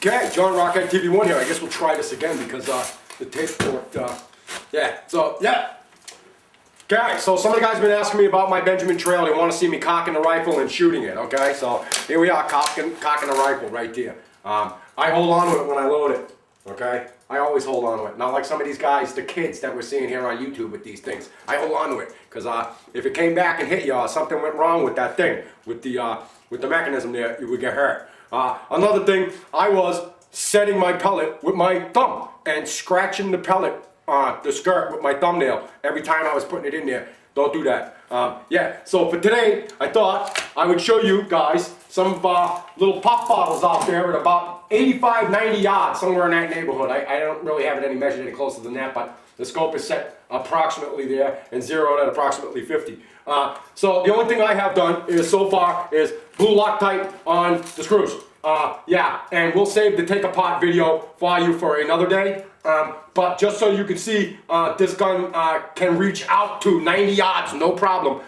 Okay, John Rockhead TV1 here. I guess we'll try this again because the tape worked. Yeah, so, yeah. Okay, so some of the guys have been asking me about my Benjamin Trail. They want to see me cocking the rifle and shooting it, okay? So here we are, cocking the rifle right there. I hold on to it when I load it, okay? I always hold on to it. Not like some of these guys, the kids that we're seeing here on YouTube with these things. I hold on to it because if it came back and hit you or something went wrong with that thing, with the mechanism there, you would get hurt. Another thing, I was setting my pellet with my thumb and scratching the pellet, the skirt with my thumbnail every time I was putting it in there. Don't do that. Yeah, so for today, I thought I would show you guys some little pop bottles out there at about 85, 90 yards, somewhere in that neighborhood. I don't really have it any measured any closer than that, but the scope is set approximately there and zeroed at approximately 50. So the only thing I have done is so far is blue Loctite on the screws. Yeah, and we'll save the take apart video for you for another day. But just so you can see, this gun can reach out to 90 yards, no problem.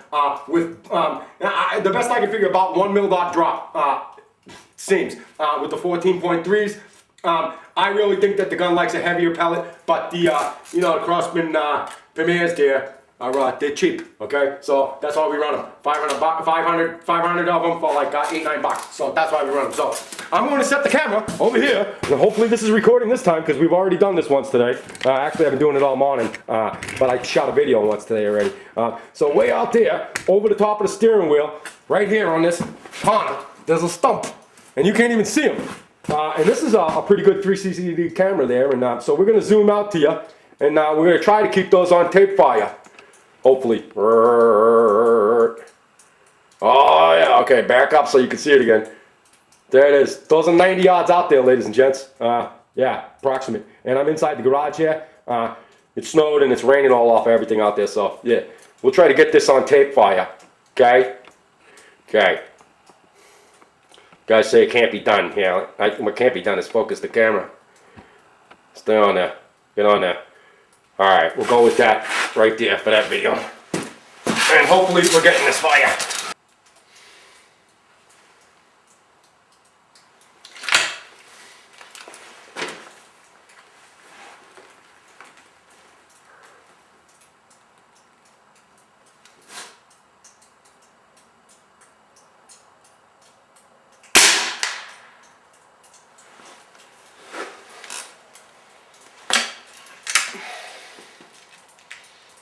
With the best I can figure, about 1 mil dot drop seems with the 14.3s. I really think that the gun likes a heavier pellet, but the the Craftsman Premiers there are they're cheap. Okay, so that's why we run them. 500 of them for like $8-9. So that's why we run them. So I'm going to set the camera over here, and hopefully this is recording this time because we've already done this once today. Actually, I've been doing it all morning, but I shot a video once today already. So way out there, over the top of the steering wheel, right here on this corner, there's a stump, and you can't even see them. And this is a pretty good 360 camera there, and so we're going to zoom out to you, and we're going to try to keep those on tape for you. Hopefully. Oh yeah, okay, back up so you can see it again. There it is. Those are 90 yards out there, ladies and gents. Yeah, approximate. And I'm inside the garage here. It snowed and it's raining all off everything out there, so yeah. We'll try to get this on tape for you. Okay? Okay. Guys say it can't be done. Yeah, what can't be done is focus the camera. Stay on there. Get on there. Alright, we'll go with that right there for that video. And hopefully we're getting this for you.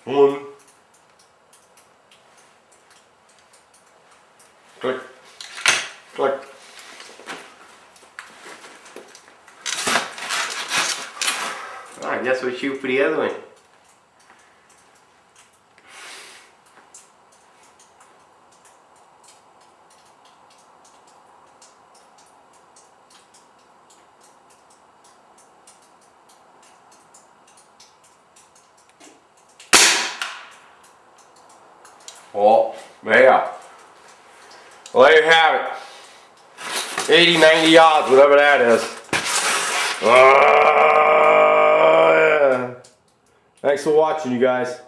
One. Click. Click. Alright, guess we'll shoot for the other one. Oh, yeah. Well, there you have it. 80, 90 yards, whatever that is. Yeah. Thanks for watching, you guys.